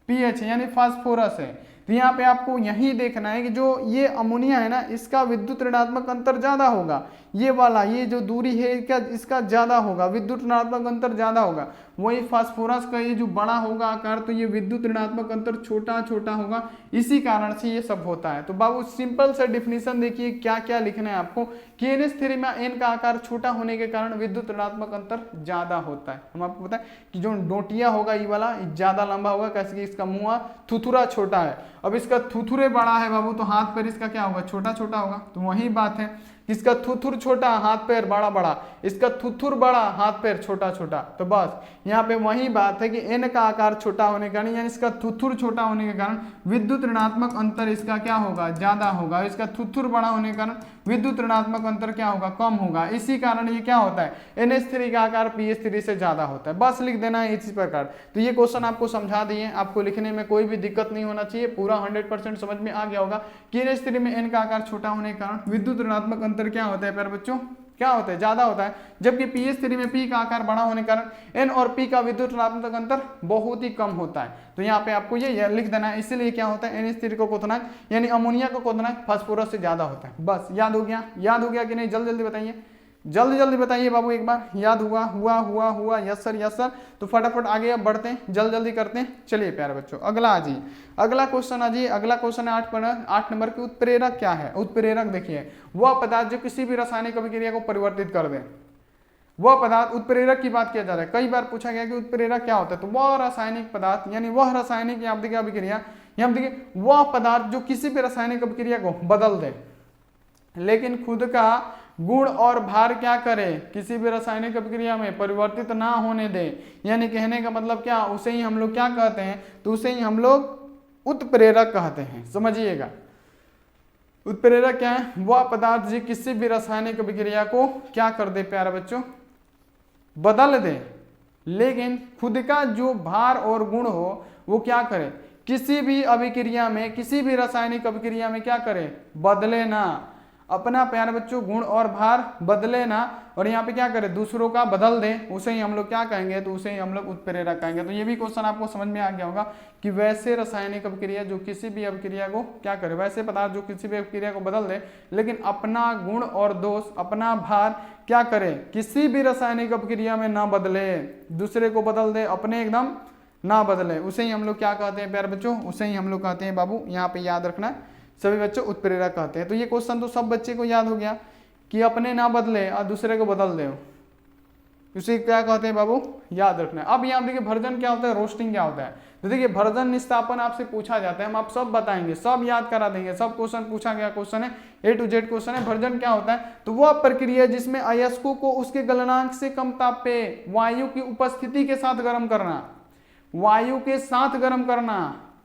पीएच है, यानी फास्फोरस है। तो यहाँ पे आपको यही देखना है कि जो ये अमोनिया है ना, इसका विद्युत ऋणात्मक अंतर ज्यादा होगा। ये वाला, ये जो दूरी है क्या, इसका ज्यादा होगा, विद्युत ऋणात्मक अंतर ज्यादा होगा। वही फास्फोरस का ये जो बड़ा होगा आकार, तो ये विद्युत ऋणात्मक अंतर छोटा छोटा होगा। इसी कारण से ये सब होता है। तो बाबू सिंपल सा डिफिनीशन देखिए क्या क्या लिखना है आपको कि NH3 में N का आकार छोटा होने के कारण विद्युत ऋणात्मक अंतर ज्यादा होता है। हम आपको बताएं कि जो डोटिया होगा ये वाला ज्यादा लंबा होगा, कैसे कि इसका मुंह थुथुरा छोटा है। अब इसका थुथुरे बड़ा है बाबू, तो हाथ पैर इसका क्या होगा, छोटा छोटा होगा। तो वही बात है, इसका थुथुर छोटा, हाथ पैर बड़ा बड़ा, इसका थुथुर बड़ा, हाथ पैर छोटा छोटा। तो बस यहाँ पे वही बात है कि N का आकार छोटा होने के कारण, यानी इसका थुथुर छोटा होने के कारण विद्युत ऋणात्मक अंतर इसका क्या होगा, ज्यादा होगा। इसका थुथुर बड़ा होने के कारण विद्युत ऋणात्मक अंतर क्या होगा, कम होगा। इसी कारण ये क्या होता है, NH3 का आकार PH3 से ज्यादा होता है। बस लिख देना है इसी प्रकार। तो ये क्वेश्चन आपको समझा दिए, आपको लिखने में कोई भी दिक्कत नहीं होना चाहिए, पूरा 100% समझ में आ गया होगा कि NH3 में N का आकार छोटा होने के कारण विद्युत ऋणात्मक अंतर क्या होता है प्यारे बच्चों, क्या होता है, ज्यादा होता है। जबकि PH3 में P का आकार बड़ा होने के कारण N और P का विद्युत ऋणात्मक अंतर बहुत ही कम होता है। तो यहाँ पे आपको ये लिख देना है। इसीलिए क्या होता है, NH3 का क्वथनांक यानी अमोनिया का क्वथनांक फास्फोरस से ज्यादा होता है। बस याद हो गया, याद हो गया कि नहीं, जल्दी जल्दी बताइए, जल्दी जल्दी बताइए बाबू, एक बार याद हुआ हुआ हुआ हुआ, यस सर यस सर। तो फटाफट आगे अब बढ़ते हैं, जल्दी जल्दी करते हैं। चलिए प्यारे बच्चों अगला आ जाइए, अगला क्वेश्चन आ जाइए। अगला क्वेश्चन है 8 नंबर की, उत्प्रेरक क्या है। उत्प्रेरक देखिए, वह पदार्थ जो किसी भी रासायनिक अभिक्रिया को परिवर्तित कर दे, वह पदार्थ, उत्प्रेरक की बात किया जा रहा है। कई बार पूछा गया कि उत्प्रेरक क्या होता है, तो वह रासायनिक पदार्थ यानी वह रासायनिक अभिक्रिया, यहाँ देखिए वह पदार्थ जो किसी भी रासायनिक अभिक्रिया को बदल दे लेकिन खुद का गुण और भार क्या करे, किसी भी रासायनिक अभिक्रिया में परिवर्तित ना होने दे। यानी कहने का मतलब क्या, उसे ही हम लोग क्या कहते हैं, तो उसे ही हम लोग उत्प्रेरक कहते हैं। समझिएगा, उत्प्रेरक क्या है, वह पदार्थ जो किसी भी रासायनिक अभिक्रिया को क्या कर दे प्यारे बच्चों, बदल दे, लेकिन खुद का जो भार और गुण हो वो क्या करे, किसी भी अभिक्रिया में, किसी भी रासायनिक अभिक्रिया में क्या करे, बदले ना, अपना प्यारे बच्चों गुण और भार बदले ना, और यहाँ पे क्या करे, दूसरों का बदल दे, उसे ही हम लोग क्या कहेंगे, तो उसे ही हम लोग उत्प्रेरक कहेंगे। तो ये भी क्वेश्चन आपको समझ में आ गया होगा कि वैसे रासायनिक अभिक्रिया जो किसी भी अभिक्रिया को क्या करे, वैसे पदार्थ जो किसी भी अभिक्रिया को बदल दे लेकिन अपना गुण और दोष, अपना भार क्या करे, किसी भी रासायनिक अभिक्रिया में ना बदले, दूसरे को बदल दे, अपने एकदम ना बदले, उसे ही हम लोग क्या कहते हैं प्यारे बच्चों, उसे ही हम लोग कहते हैं बाबू, यहाँ पे याद रखना सभी बच्चों, उत्प्रेरक कहते हैं। तो ये क्वेश्चन तो सब बच्चे को याद हो गया कि अपने ना बदले और दूसरे को बदल दे, उसे क्या कहते हैं बाबू, याद रखना है। अब यहाँ देखिए भर्जन क्या होता है, रोस्टिंग क्या होता है। तो देखिए भर्जन निस्तापन आपसे पूछा जाता है, हम आप सब बताएंगे, सब याद करा देंगे, सब क्वेश्चन पूछा गया क्वेश्चन है, A to Z क्वेश्चन है। भर्जन क्या होता है, तो वह प्रक्रिया जिसमें अयस्कों को उसके गलनांक से कम ताप पे वायु की उपस्थिति के साथ गर्म करना, वायु के साथ गर्म करना,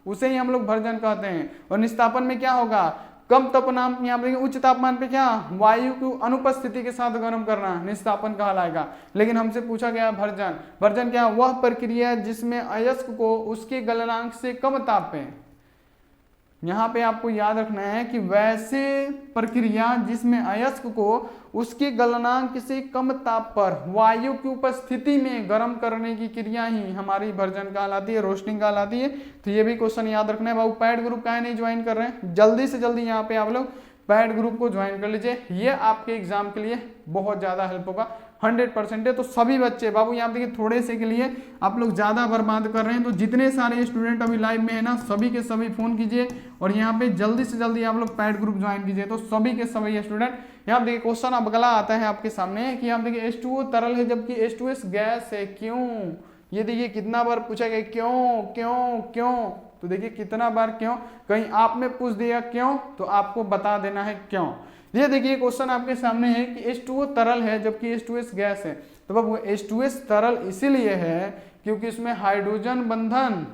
उसे ही हम लोग भर्जन कहते हैं। और निस्तापन में क्या होगा, कम तापमान, यहाँ पे उच्च तापमान पे क्या, वायु की अनुपस्थिति के साथ गर्म करना निस्तापन कहलाएगा। लेकिन हमसे पूछा गया भर्जन, भर्जन क्या, वह प्रक्रिया जिसमें अयस्क को उसके गलनांक से कम ताप पे, यहाँ पे आपको याद रखना है कि वैसे प्रक्रिया जिसमें अयस्क को उसके गलनांक से कम ताप पर वायु की उपस्थिति में गर्म करने की क्रिया ही हमारी भर्जन कहलाती है, रोस्टिंग कहलाती है। तो ये भी क्वेश्चन याद रखना है। बाबू पैड ग्रुप काहे नहीं ज्वाइन कर रहे हैं, जल्दी से जल्दी यहाँ पे आप लोग पैड ग्रुप को ज्वाइन कर लीजिए, ये आपके एग्जाम के लिए बहुत ज्यादा हेल्प होगा, 100% है। तो सभी बच्चे बाबू यहाँ देखिए थोड़े से के लिए आप लोग ज्यादा बर्बाद कर रहे हैं, तो जितने सारे स्टूडेंट अभी लाइव में है ना, सभी के सभी फोन कीजिए और यहाँ पे जल्दी से जल्दी आप लोग पैड ग्रुप ज्वाइन कीजिए। तो सभी के सभी स्टूडेंट, यहाँ देखिए क्वेश्चन अब अगला आता है आपके सामने कि यहाँ देखिए H2O तरल है जबकि H2S गैस है, क्यों, ये देखिए कितना बार पूछा गया क्यों क्यों क्यों, तो देखिए कितना बार क्यों, कहीं आप में पूछ दिया क्यों तो आपको बता देना है क्यों। ये देखिए क्वेश्चन आपके सामने है कि H2O तरल है जबकि H2S गैस है। तो बाबू H2S तरल इसीलिए है क्योंकि इसमें हाइड्रोजन बंधन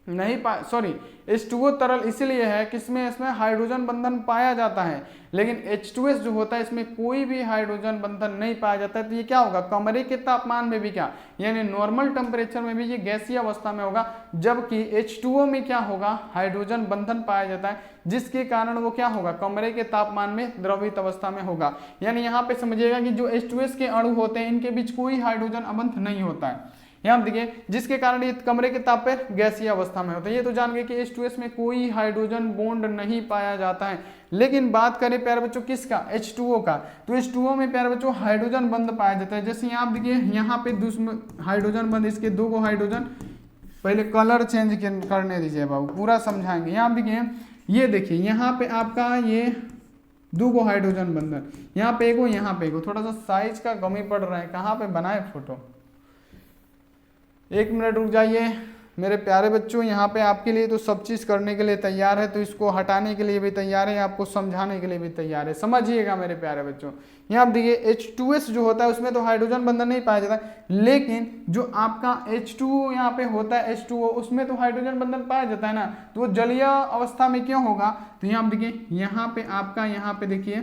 नहीं सॉरी H2O तरल इसीलिए है कि इसमें हाइड्रोजन बंधन पाया जाता है, लेकिन H2S जो होता है इसमें कोई भी हाइड्रोजन बंधन नहीं पाया जाता है। तो ये क्या होगा, कमरे के तापमान में भी क्या, यानी नॉर्मल टेम्परेचर में भी ये गैसीय अवस्था में होगा, जबकि H2O में क्या होगा, हाइड्रोजन बंधन पाया जाता है, जिसके कारण वो क्या होगा, कमरे के तापमान में द्रवित अवस्था में होगा। यानी यहाँ पे समझिएगा कि जो H2S के अणु होते हैं इनके बीच कोई हाइड्रोजन अबंध नहीं होता है, यहाँ देखिए, जिसके कारण ये कमरे के ताप पर गैसीय अवस्था में होता है। ये तो जान गए कि H2S में कोई हाइड्रोजन बॉन्ड नहीं पाया जाता है। लेकिन बात करें प्यारे बच्चों किसका, H2O का, तो H2O में प्यारे बच्चों हाइड्रोजन बंध पाया जाता है। जैसे यहाँ देखिए, यहाँ पे हाइड्रोजन बंध, इसके दो को हाइड्रोजन, पहले कलर चेंज करने दीजिए बाबू, पूरा समझाएंगे। यहाँ देखिए, ये देखिए यहाँ पे आपका ये दो को हाइड्रोजन बंधन, यहाँ पे एक हो, यहाँ पे एक हो, थोड़ा सा साइज का कमी पड़ रहा है, कहाँ पे बनाए फोटो, एक मिनट रुक जाइए मेरे प्यारे बच्चों। यहाँ पे आपके लिए तो सब चीज़ करने के लिए तैयार है, तो इसको हटाने के लिए भी तैयार है, आपको समझाने के लिए भी तैयार है, समझिएगा मेरे प्यारे बच्चों। यहाँ आप देखिए H2S जो होता है उसमें तो हाइड्रोजन बंधन नहीं पाया जाता, लेकिन जो आपका H2O यहाँ पे होता है H2O, उसमें तो हाइड्रोजन बंधन पाया जाता है ना, तो वो जलीय अवस्था में क्यों होगा, तो यहाँ आप देखिए, यहाँ पे आपका यहाँ पे देखिए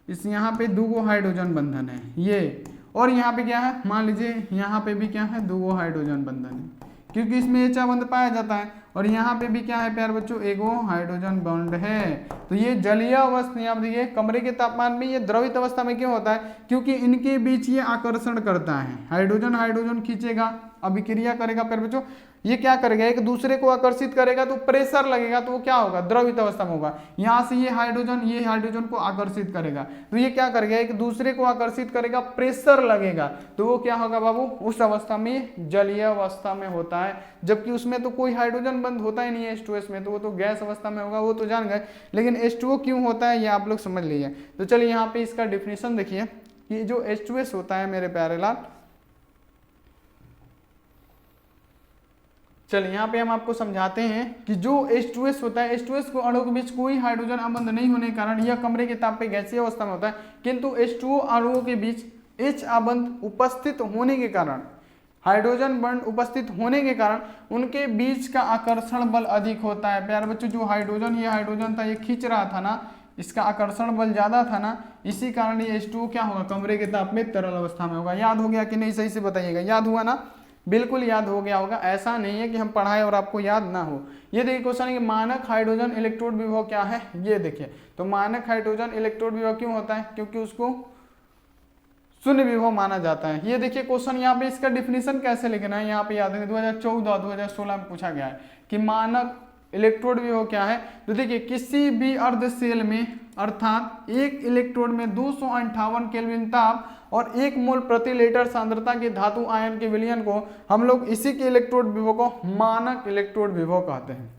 इस यहाँ पे 2 हाइड्रोजन बंधन है ये, और यहाँ पे क्या है, मान लीजिए यहाँ पे भी क्या है, 2 हाइड्रोजन बंधन है, क्योंकि इसमें एच बंध पाया जाता है। और यहाँ पे भी क्या है प्यारे बच्चों, 1 हाइड्रोजन बॉन्ड है। तो ये जलीय अवस्था, यहाँ देखिए कमरे के तापमान में ये द्रवित अवस्था में क्यों होता है, क्योंकि इनके बीच ये आकर्षण करता है, हाइड्रोजन हाइड्रोजन खींचेगा, अभिक्रिया करेगा प्यारे बच्चों, ये क्या करेगा, एक दूसरे को आकर्षित करेगा, तो प्रेशर लगेगा, तो वो क्या होगा, द्रवित अवस्था में होगा। यहाँ से ये हाइड्रोजन को आकर्षित करेगा, तो ये क्या करेगा, एक दूसरे को आकर्षित करेगा, प्रेशर लगेगा, तो वो क्या होगा बाबू, उस अवस्था में जलीय अवस्था में होता है। जबकि उसमें तो कोई हाइड्रोजन बंद होता ही नहीं है H2S में, तो वो तो गैस अवस्था में होगा, वो तो जान गए। लेकिन H2O क्यों होता है ये आप लोग समझ लीजिए। तो चलिए यहाँ पे इसका डिफिनेशन देखिए कि जो H2S होता है मेरे प्यारे लाल, चलिए यहाँ पे हम आपको समझाते हैं कि जो H2S होता है, H2S को अणु के बीच कोई हाइड्रोजन अबंध नहीं होने के कारण यह कमरे के ताप पे गैसीय अवस्था में होता है, किंतु H2O अणुओं के बीच H अबंध उपस्थित होने के कारण, हाइड्रोजन बॉन्ड उपस्थित होने के कारण उनके बीच का आकर्षण बल अधिक होता है। प्यारे बच्चों जो हाइड्रोजन, ये हाइड्रोजन था, ये खींच रहा था ना, इसका आकर्षण बल ज्यादा था ना, इसी कारण ये H2O क्या होगा, कमरे के ताप में तरल अवस्था में होगा। याद हो गया कि नहीं, सही से बताइएगा, याद हुआ ना, बिल्कुल याद हो गया होगा, ऐसा नहीं है कि हम पढ़ाए और आपको याद ना हो। ये देखिए क्वेश्चन है कि मानक हाइड्रोजन इलेक्ट्रोड विभव क्या है, ये देखिए। तो मानक हाइड्रोजन इलेक्ट्रोड विभव क्यों होता है, क्योंकि उसको शून्य विभव माना जाता है। ये देखिए क्वेश्चन, यहाँ पे इसका डिफिनीशन कैसे लिखना है, यहाँ पे याद है 2014-2016 में पूछा गया है कि मानक इलेक्ट्रोड विभव क्या है। तो देखिए किसी भी अर्ध सेल में, अर्थात एक इलेक्ट्रोड में 258 केल्विन ताप और 1 मोल प्रति लीटर सांद्रता के धातु आयन के विलयन को हम लोग इसी के इलेक्ट्रोड विभव को मानक इलेक्ट्रोड विभव कहते हैं।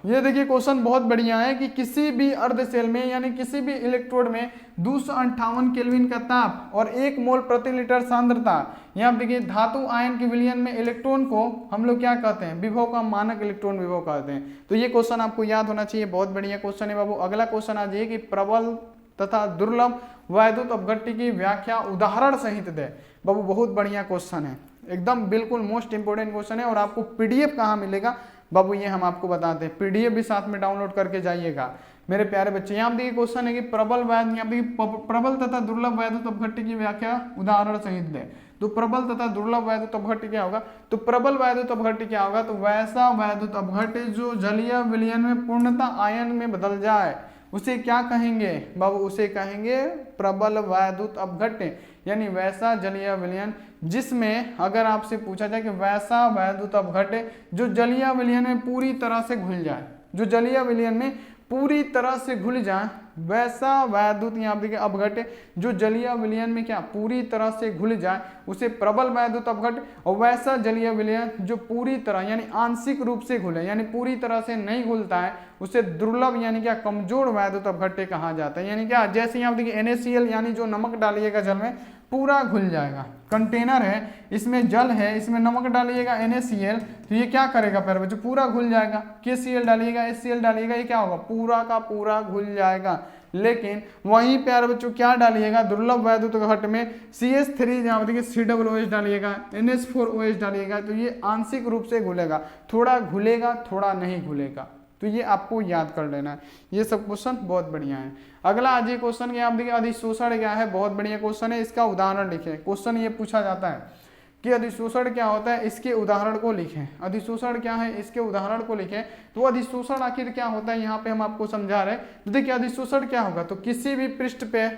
ये देखिए क्वेश्चन बहुत बढ़िया है कि किसी भी अर्ध सेल में यानी किसी भी इलेक्ट्रोड में 258 केल्विन का ताप और 1 मोल प्रति लीटर सांद्रता, यहाँ देखिए धातु आयन के विलयन में इलेक्ट्रॉन को हम लोग क्या कहते हैं, विभव का मानक इलेक्ट्रॉन विभव कहते हैं। तो ये क्वेश्चन आपको याद होना चाहिए, बहुत बढ़िया क्वेश्चन है बाबू। अगला क्वेश्चन आ जाइए कि प्रबल तथा दुर्लभ वैद्युत अपघट्य की व्याख्या उदाहरण सहित दे। बाबू बहुत बढ़िया क्वेश्चन है, एकदम बिल्कुल मोस्ट इंपोर्टेंट क्वेश्चन है। और आपको पीडीएफ कहाँ मिलेगा बाबू, ये हम आपको बताते हैं, पीडीएफ भी साथ में डाउनलोड करके जाइएगा मेरे प्यारे बच्चे। यहाँ देखिए क्वेश्चन है कि प्रबल तथा दुर्लभ वैद्युत अपघट्य की व्याख्या उदाहरण सहित दे। तो प्रबल तथा दुर्लभ वैद्युत अपघट्य क्या होगा, तो प्रबल वैद्युत अपघट्य क्या होगा, तो वैसा वैद्युत अपघट्य जो जलीय विलयन में पूर्णतः आयन में बदल जाए उसे क्या कहेंगे बाबू, उसे कहेंगे प्रबल वैद्युत अपघट्य, यानी वैसा जलीय विलयन जिसमें अगर आपसे पूछा जाए कि वैसा वैद्युत अपघट्य जो जलीय विलयन में पूरी तरह से घुल जाए, जो जलीय विलयन में पूरी तरह से घुल जाए, वैसा वैद्युत यहाँ देखिए अपघट्य जो जलीय विलयन में क्या पूरी तरह से घुल जाए उसे प्रबल वैद्युत अपघट्य, और वैसा जलीय विलयन जो पूरी तरह यानी आंशिक रूप से घुले यानी पूरी तरह से नहीं घुलता है उसे दुर्लभ यानी क्या कमजोर वैद्युत अपघट्य कहा जाता है। यानी क्या, जैसे यहाँ देखिए NaCl यानी जो नमक डालिएगा जल में पूरा घुल जाएगा, कंटेनर है इसमें जल है, इसमें नमक डालिएगा NaCl तो ये क्या करेगा प्यारे बच्चों, पूरा घुल जाएगा। KCl डालिएगा, HCl डालिएगा, ये क्या होगा, पूरा का पूरा घुल जाएगा। लेकिन वहीं प्यारे बच्चों क्या डालिएगा, दुर्लभ वैद्युत अपघट्य में CH3 यहाँ देखिए COOH डालिएगा, NH4OH डालिएगा तो ये आंशिक रूप से घुलेगा, थोड़ा घुलेगा थोड़ा नहीं घुलेगा। तो ये आपको याद कर लेना है, ये सब क्वेश्चन बहुत बढ़िया है। अगला आज ये क्वेश्चन के आप देखिए अधिशोषण क्या है, बहुत बढ़िया क्वेश्चन है, इसका उदाहरण लिखें। क्वेश्चन ये पूछा जाता है कि अधिशोषण क्या होता है, इसके उदाहरण को लिखें। अधिशोषण क्या है, इसके उदाहरण को लिखें। तो अधिशोषण आखिर क्या होता है यहाँ पे हम आपको समझा रहे हैं। तो देखिए अधिशोषण क्या होगा, तो किसी भी पृष्ठ पे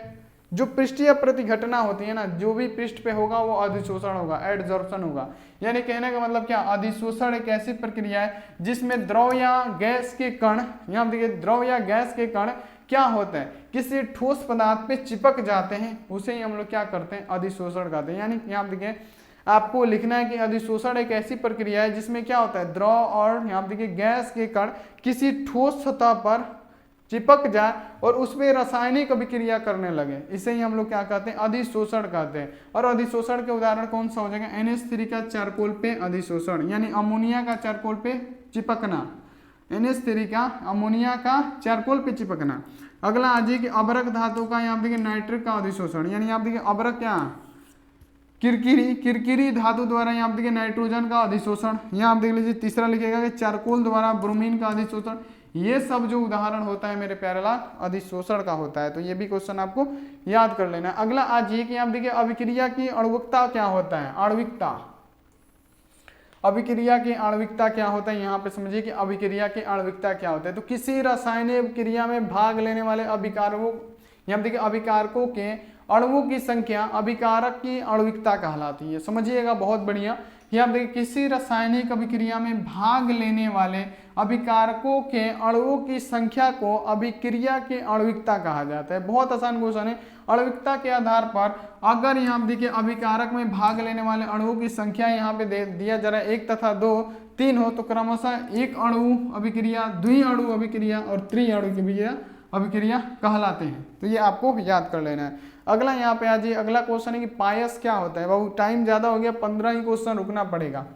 जो पृष्ठीय प्रतिघटना होती है ना, जो भी पृष्ठ पे होगा वो अधिशोषण होगा, एडजॉर्प्शन होगा। यानी कहने का मतलब क्या, अधिशोषण एक ऐसी प्रक्रिया है जिसमें द्रव या गैस के कण, यहाँ देखिए द्रव या गैस के कण क्या होते हैं, किसी ठोस पदार्थ पे चिपक जाते हैं, उसे ही हम लोग क्या करते हैं, अधिशोषण कहते हैं। यानी यहाँ देखिए आपको लिखना है कि अधिशोषण एक ऐसी प्रक्रिया है जिसमें क्या होता है, द्रव और यहाँ देखिए गैस के कण किसी ठोस सतह पर चिपक जाए और उसमें रासायनिक अभिक्रिया करने लगे, इसे ही हम लोग क्या कहते हैं, अधिशोषण कहते हैं। और अधिशोषण के उदाहरण कौन सा हो जाएगा, NH3 का चारकोल पे अधिशोषण, यानी अमोनिया का चारकोल पे चिपकना, NH3 का अमोनिया का चारकोल पे चिपकना। अगला आ जाइए कि अबरक धातु का यहाँ देखिए नाइट्रिक का अधिशोषण, यानी आप देखिए अबरक क्या, किरकिरी धातु द्वारा यहाँ देखिए नाइट्रोजन का अधिशोषण। यहाँ आप देख लीजिए तीसरा लिखेगा कि चारकोल द्वारा ब्रोमीन का अधिशोषण। ये सब जो उदाहरण होता है मेरे प्यारे लाल अधिशोषण का होता है। तो ये भी क्वेश्चन आपको याद कर लेना है। अगला आज ये कि आप देखिए अभिक्रिया की आणविकता क्या होता है, आणविकता, अभिक्रिया की आणविकता क्या होता है, यहाँ पे समझिए कि अभिक्रिया की आणविकता क्या होता है। तो किसी रासायनिक क्रिया में भाग लेने वाले अभिकारकों, यहाँ देखिए अभिकारकों के अणुओं की संख्या अभिकारक की आणविकता कहलाती है। समझिएगा बहुत बढ़िया। यहाँ देखिए किसी रासायनिक अभिक्रिया में भाग लेने वाले अभिकारकों के अणुओं की संख्या को अभिक्रिया की आणविकता कहा जाता है। बहुत आसान क्वेश्चन है। आणविकता के आधार पर अगर यहाँ देखिए अभिकारक में भाग लेने वाले अणुओं की संख्या यहाँ पे दे दिया जा रहा है 1 तथा 2, 3 हो तो क्रमशः एक अणु अभिक्रिया, द्वि अणु अभिक्रिया और त्रि अणु अभिक्रिया कहलाते हैं। तो ये आपको याद कर लेना है। अगला यहाँ पे आ जाइए, अगला क्वेश्चन है कि पायस क्या होता है। बाबू टाइम ज्यादा हो गया, 15 ही क्वेश्चन रुकना पड़ेगा।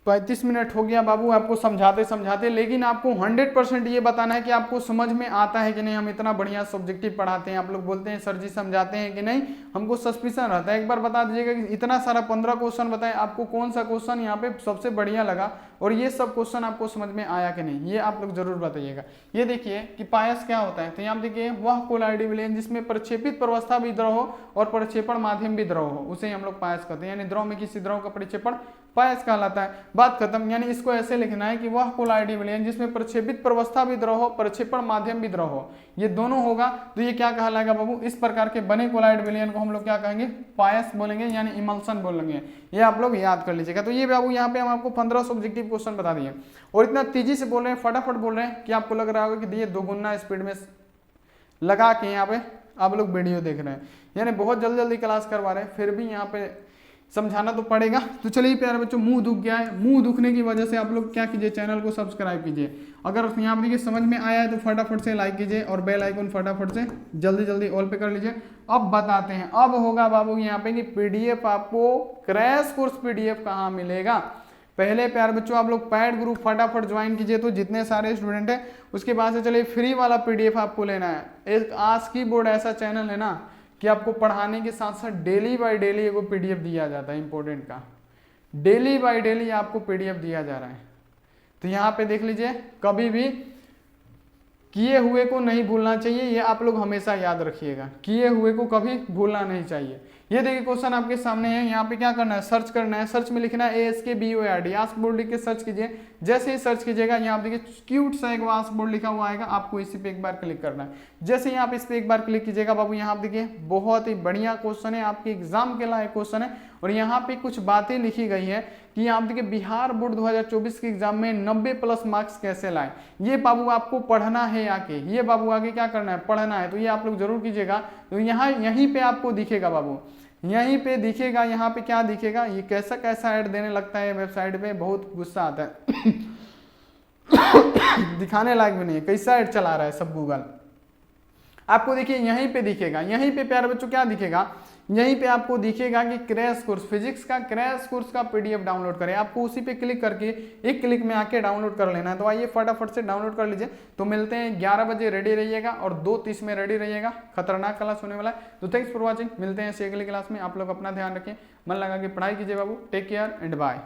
35 मिनट हो गया बाबू आपको समझाते समझाते, लेकिन आपको 100% ये बताना है कि आपको समझ में आता है कि नहीं। हम इतना बढ़िया सब्जेक्टिव पढ़ाते हैं, आप लोग बोलते हैं सर जी समझाते हैं कि नहीं, हमको सस्पिशन रहता है। एक बार बता दीजिएगा कि इतना सारा 15 क्वेश्चन बताए, आपको कौन सा क्वेश्चन यहाँ पे सबसे बढ़िया लगा और ये सब क्वेश्चन आपको समझ में आया कि नहीं, ये आप लोग जरूर बताइएगा। ये देखिए कि पायस क्या होता है। तो यहाँ देखिए वह कोलाइडी विलयन जिसमें प्रक्षेपित प्रवस्था भी द्रव हो और प्रक्षेपण माध्यम भी द्रव हो, उसे हम लोग पायस कहते हैं। यानी द्रव में किसी द्रव का प्रक्षेपण पायस कहलाता है। बात खत्म। यानी इसको ऐसे लिखना है कि वह कोलाइडी विलयन जिसमें प्रक्षेपित प्रवस्था भी द्रव हो, प्रक्षेपण माध्यम भी द्रव हो, ये दोनों होगा तो ये क्या कहलाएगा बाबू। इस प्रकार के बने कोलाइड विलयन को हम लोग क्या कहेंगे, पायस बोलेंगे, यानी इमल्सन बोलेंगे। ये आप लोग याद कर लीजिएगा। तो ये बाबू यहाँ पे हम आपको 15 सब्जेक्टिव क्वेश्चन बता दिए और इतना तेजी से बोल रहे हैं, फटाफट बोल रहे हैं कि आपको लग रहा होगा कि ये 2 गुना स्पीड में लगा के यहाँ पे आप लोग वीडियो देख रहे हैं। यानी बहुत जल्दी जल्दी क्लास करवा रहे हैं, फिर भी यहाँ पे समझाना तो पड़ेगा। तो चलिए प्यारे बच्चों, मुंह दुख गया है, मुंह दुखने की वजह से आप लोग क्या कीजिए, चैनल को सब्सक्राइब कीजिए। अगर यहाँ पे समझ में आया है तो फटाफट से लाइक कीजिए और बेल आइकन फटाफट से जल्दी जल्दी ऑल पे कर लीजिए। अब बताते हैं, अब होगा बाबू यहाँ पे कि पीडीएफ आपको क्रैश कोर्स पीडीएफ कहाँ मिलेगा। पहले प्यारे बच्चों आप लोग पैड ग्रुप फटाफट ज्वाइन कीजिए, तो जितने सारे स्टूडेंट हैं उसके बाद से चलिए फ्री वाला पीडीएफ आपको लेना है। एक आस्की बोर्ड ऐसा चैनल है ना कि आपको पढ़ाने के साथ साथ डेली बाय डेली एगो पीडीएफ दिया जाता है इंपॉर्टेंट का, डेली बाय डेली आपको पीडीएफ दिया जा रहा है। तो यहाँ पे देख लीजिए, कभी भी किए हुए को नहीं भूलना चाहिए, ये आप लोग हमेशा याद रखिएगा, किए हुए को कभी भूलना नहीं चाहिए। ये देखिए क्वेश्चन आपके सामने है, यहाँ पे क्या करना है, सर्च करना है। सर्च में लिखना है ASKBOARD, आस्क बोर्ड लिख के सर्च कीजिए। जैसे ही सर्च कीजिएगा यहाँ पे देखिए क्यूट सा एक आस्क बोर्ड लिखा हुआ आएगा, आपको इसी पे एक बार क्लिक करना है। जैसे ही आप इस पे एक बार क्लिक कीजिएगा बाबू, यहाँ पे देखिए बहुत ही बढ़िया क्वेश्चन है, आपके एग्जाम के लायक क्वेश्चन है। और यहाँ पे कुछ बातें लिखी गई है कि आप देखिए बिहार बोर्ड 2024 के एग्जाम में 90+ मार्क्स कैसे लाए। ये बाबू आपको पढ़ना है आके, ये बाबू आगे क्या करना है, पढ़ना है। तो ये आप लोग जरूर कीजिएगा। तो यहाँ यहीं पे आपको दिखेगा बाबू, यहीं पे दिखेगा, यहाँ पे क्या दिखेगा, ये कैसा कैसा ऐड देने लगता है वेबसाइट पे, बहुत गुस्सा आता है दिखाने लायक भी नहीं है, कैसा ऐड चला रहा है सब गूगल। आपको देखिए यहीं पे दिखेगा, यहीं पे प्यारे बच्चों क्या दिखेगा, यहीं पे आपको दिखेगा कि क्रैश कोर्स, फिजिक्स का क्रैश कोर्स का पीडीएफ डाउनलोड करें। आपको उसी पे क्लिक करके एक क्लिक में आके डाउनलोड कर लेना है। तो आइए फटाफट से डाउनलोड कर लीजिए। तो मिलते हैं 11 बजे, रेडी रहिएगा और 2:30 में रेडी रहिएगा, खतरनाक क्लास होने वाला है। तो थैंक्स फॉर वॉचिंग, मिलते हैं अगली क्लास में। आप लोग अपना ध्यान रखें, मन लगा के पढ़ाई कीजिए बाबू। Take care and bye.